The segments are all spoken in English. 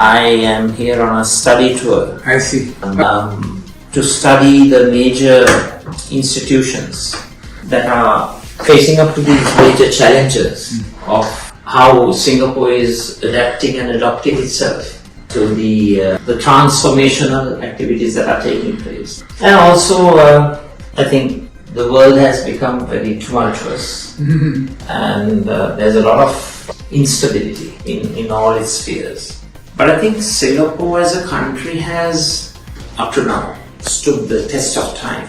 I am here on a study tour. I see. To study the major institutions that are facing up to these major challenges of how Singapore is adapting and adopting itself to the transformational activities that are taking place. And also, I think the world has become very tumultuous and there's a lot of instability in all its spheres. But I think Singapore as a country has, up to now, stood the test of time,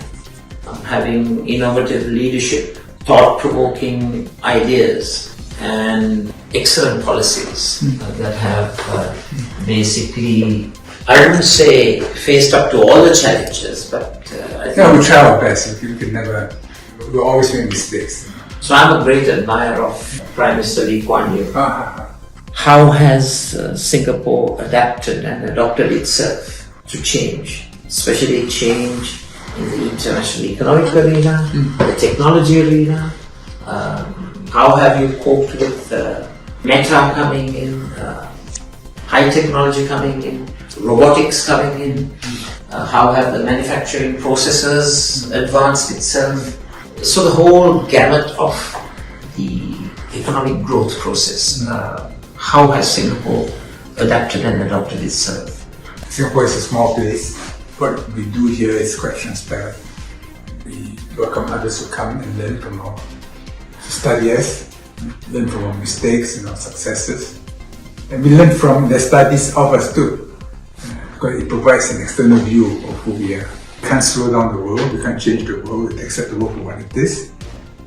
having innovative leadership, thought-provoking ideas, and excellent policies that have basically, I wouldn't say faced up to all the challenges, but I think we try our best. We can never, we always make mistakes. So I'm a great admirer of Prime Minister Lee Kuan Yew. How has Singapore adapted and adopted itself to change, especially change in the international economic arena, the technology arena? How have you coped with Meta coming in, high technology coming in, robotics coming in? How have the manufacturing processes advanced itself? So the whole gamut of the economic growth process. How has Singapore adapted and adopted itself? Singapore is a small place. What we do here is quite transparent. We welcome others to come and learn from our studies, learn from our mistakes and our successes. And we learn from the studies of us too, because it provides an external view of who we are. We can't slow down the world, we can't change the world, we accept the world for what it is,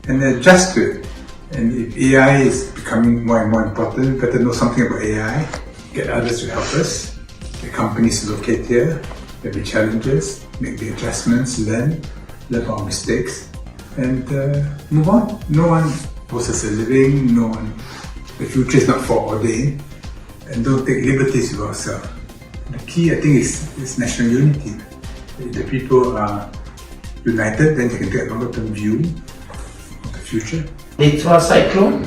and adjust to it. And if AI is becoming more and more important, we better know something about AI, get others to help us, the companies locate here, there'll be challenges, make the adjustments, learn from our mistakes, and move on. No one possesses a living, the future is not foreordained, and don't take liberties with ourselves. The key, I think, is national unity. If the people are united, then they can take a longer-term view of the future. Nitwa cyclone,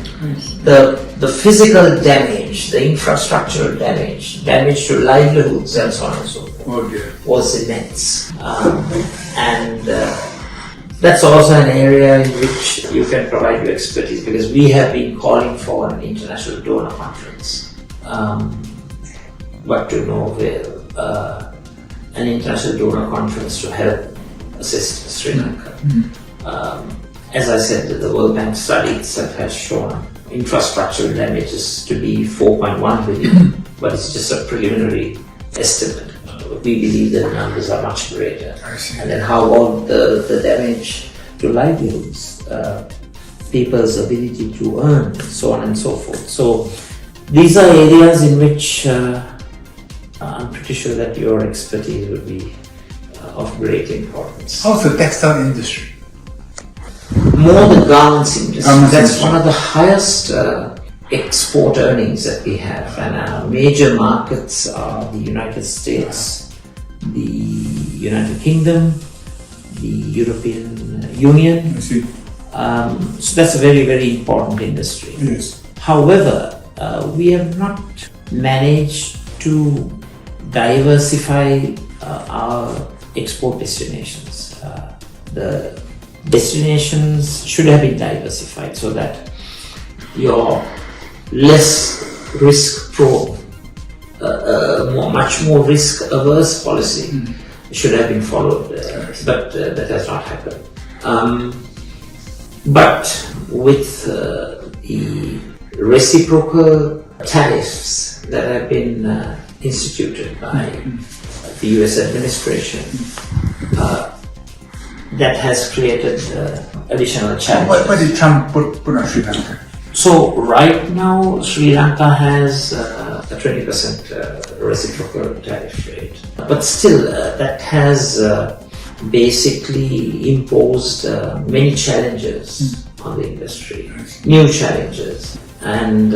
the physical damage, the infrastructural damage to livelihoods and so on and so forth was immense. And that's also an area in which you can provide your expertise, because we have been calling for an international donor conference. But to no avail. An international donor conference to help assist Sri Lanka. As I said, the World Bank study itself has shown infrastructural damages to be 4.1 billion, but it's just a preliminary estimate. We believe that the numbers are much greater. And then how about the damage to livelihoods, people's ability to earn, so on and so forth. So these are areas in which I'm pretty sure that your expertise will be of great importance. How's the textile industry? More the garments industry. That's one of the highest export earnings that we have, and our major markets are the United States, the United Kingdom, the European Union. I see. So that's a very, very important industry. Yes. However, we have not managed to diversify our export destinations. The destinations should have been diversified so that your less risk-prone, much more risk-averse policy should have been followed, but that has not happened. But with the reciprocal tariffs that have been instituted by the US administration, that has created additional challenges. What did Trump put on Sri Lanka? So right now Sri Lanka has a 20% reciprocal tariff rate, but still that has basically imposed many challenges on the industry, new challenges, and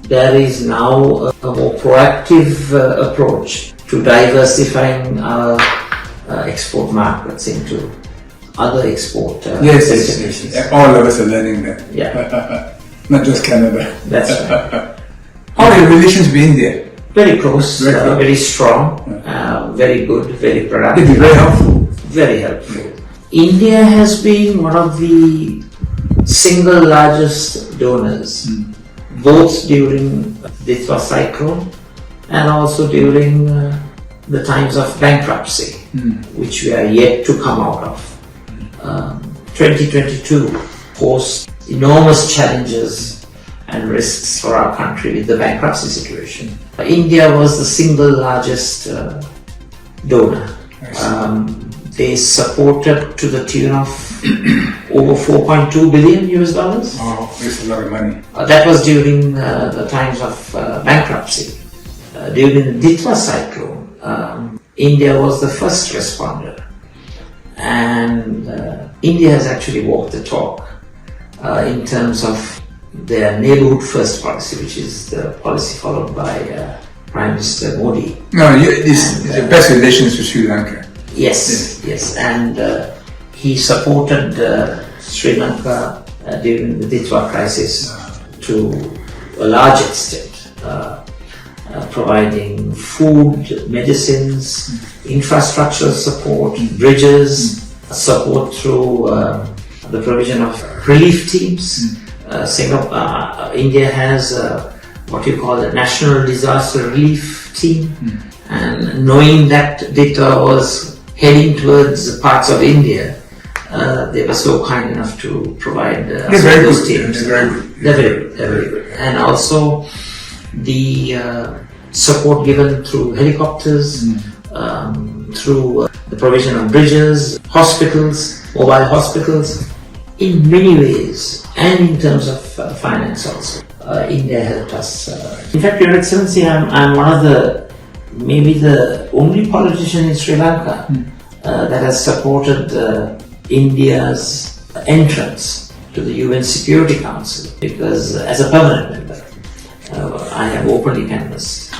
there is now a more proactive approach to diversifying our export markets into other export destinations. Yes. All of us are learning that. Yeah. Not just Canada. That's right. How are your relations with India? Very close, Very close. very strong, very good, very productive. It is very helpful. Very helpful. India has been one of the single largest donors, both during the cyclone and also during the times of bankruptcy, which we are yet to come out of. 2022 posed enormous challenges and risks for our country with the bankruptcy situation. India was the single largest donor. They supported to the tune of over 4.2 billion US dollars. Oh, that's a lot of money. That was during the times of bankruptcy. During the Ditwa cyclone, India was the first responder. And India has actually walked the talk in terms of their neighborhood first policy, which is the policy followed by Prime Minister Modi. No, this is the best relations with Sri Lanka. Yes. And he supported Sri Lanka during the Ditwa crisis to a large extent, providing food, medicines, infrastructural support, bridges, support through the provision of relief teams. India has what you call the National Disaster Relief Team, and knowing that Ditwa was heading towards parts of India, they were so kind enough to provide those teams. They're very good. And also the support given through helicopters, through the provision of bridges, hospitals, mobile hospitals, in many ways, and in terms of finance also. India helped us. In fact, Your Excellency, I'm one of maybe the only politician in Sri Lanka that has supported India's entrance to the UN Security Council, because as a permanent member, I have openly canvassed.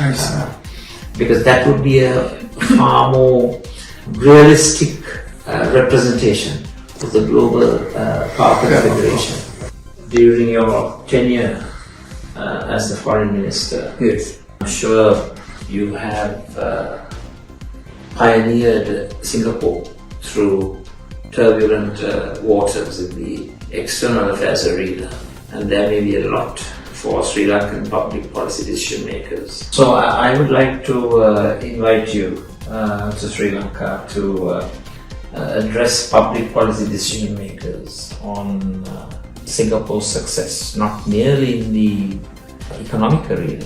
Because that would be a far more realistic representation of the global power confederation. During your tenure as the foreign minister, Yes. I'm sure you have pioneered Singapore through turbulent waters in the external affairs arena, and there may be a lot for Sri Lankan public policy decision makers. So I would like to invite you to Sri Lanka to address public policy decision makers on Singapore's success, not merely in the economic arena,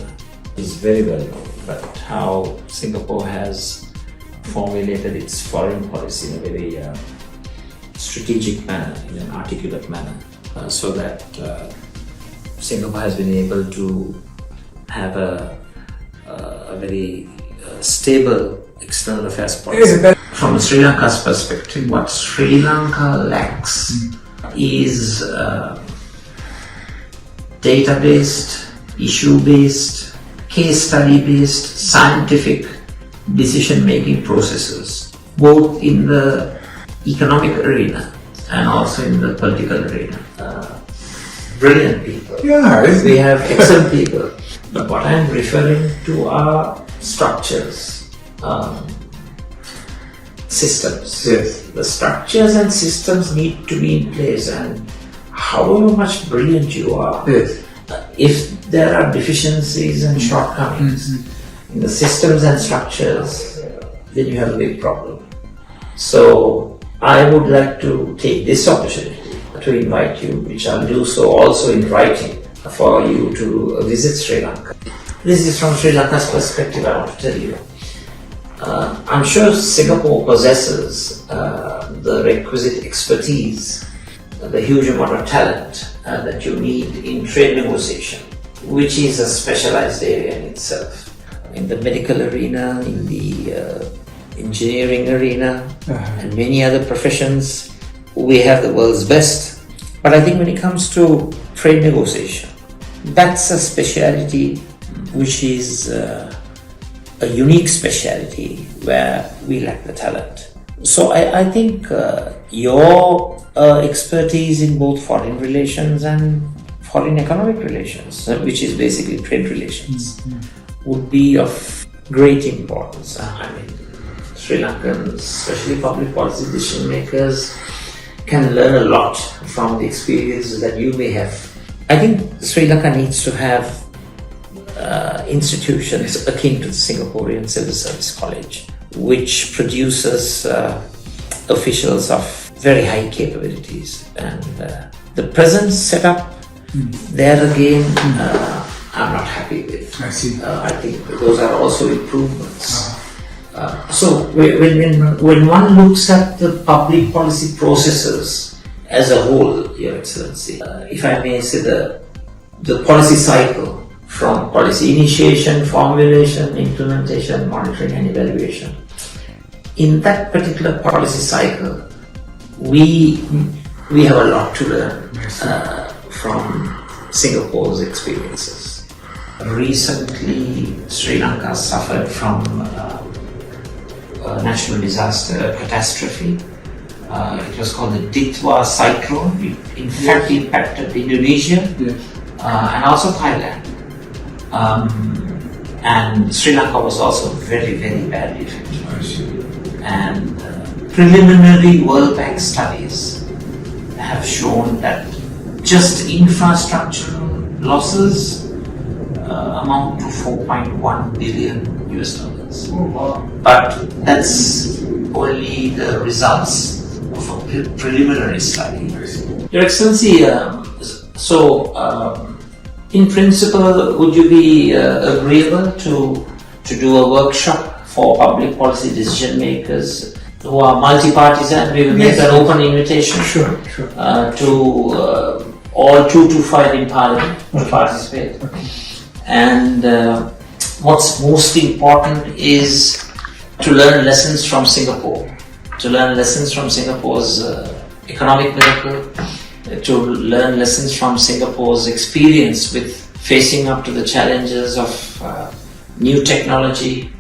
which is very well known, but how Singapore has formulated its foreign policy in a very strategic manner, in an articulate manner, so that Singapore has been able to have a very stable external affairs policy. From Sri Lanka's perspective, what Sri Lanka lacks is data-based, issue-based, case study-based, scientific decision-making processes, both in the economic arena and also in the political arena. Brilliant people. We have excellent people. But what I am referring to are structures, systems. Yes. The structures and systems need to be in place, and however much brilliant you are, if there are deficiencies and shortcomings in the systems and structures, then you have a big problem. So I would like to take this opportunity to invite you, which I'll do so also in writing, for you to visit Sri Lanka. This is from Sri Lanka's perspective, I want to tell you. I'm sure Singapore possesses the requisite expertise, the huge amount of talent that you need in trade negotiation, which is a specialized area in itself. In the medical arena, in the engineering arena, and many other professions, we have the world's best. But I think when it comes to trade negotiation, that's a speciality which is a unique speciality where we lack the talent. So I think your expertise in both foreign relations and foreign economic relations, which is basically trade relations, would be of great importance. I mean, Sri Lankans, especially public policy decision makers, can learn a lot from the experiences that you may have. I think Sri Lanka needs to have institutions akin to the Singaporean Civil Service College, which produces officials of very high capabilities. And the present setup, there again, I'm not happy with. I see. I think those are also improvements. So when one looks at the public policy processes as a whole, Your Excellency, if I may say the policy cycle from policy initiation, formulation, implementation, monitoring and evaluation, in that particular policy cycle, we have a lot to learn from Singapore's experiences. Recently, Sri Lanka suffered from a natural disaster catastrophe. It was called the Ditwa cyclone. It in fact impacted Indonesia and also Thailand. And Sri Lanka was also very, very badly affected. And preliminary World Bank studies have shown that just infrastructural losses amount to $4.1 billion US dollars. Oh, wow. But that's only the results of a preliminary study. Your Excellency, in principle, would you be agreeable to do a workshop for public policy decision makers who are multi-partisan? We will make an open invitation to all 225 in Parliament to participate. And what's most important is to learn lessons from Singapore, to learn lessons from Singapore's economic miracle, to learn lessons from Singapore's experience with facing up to the challenges of new technology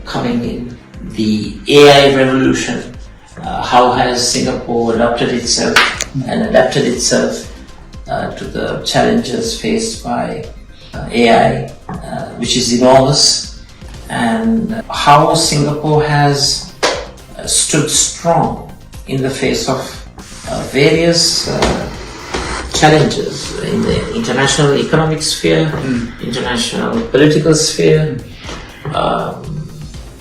coming in, the AI revolution, how has Singapore adapted itself to the challenges faced by AI, which is enormous, and how Singapore has stood strong in the face of various challenges in the international economic sphere, international political sphere,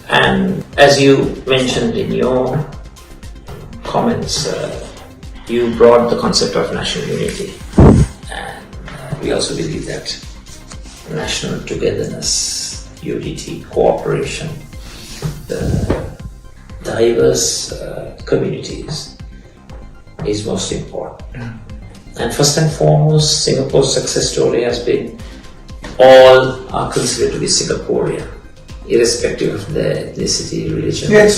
and as you mentioned in your comments, you brought the concept of national unity, and we also believe that national togetherness, unity, cooperation, the diverse communities is most important. And first and foremost, Singapore's success story has been all are considered to be Singaporean, irrespective of their ethnicity, religion. Yes.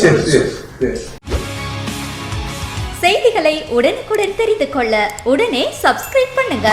செய்திகளை உடனுக்குடன் தெரிந்து கொள்ள உடனே subscribe பண்ணுங்க.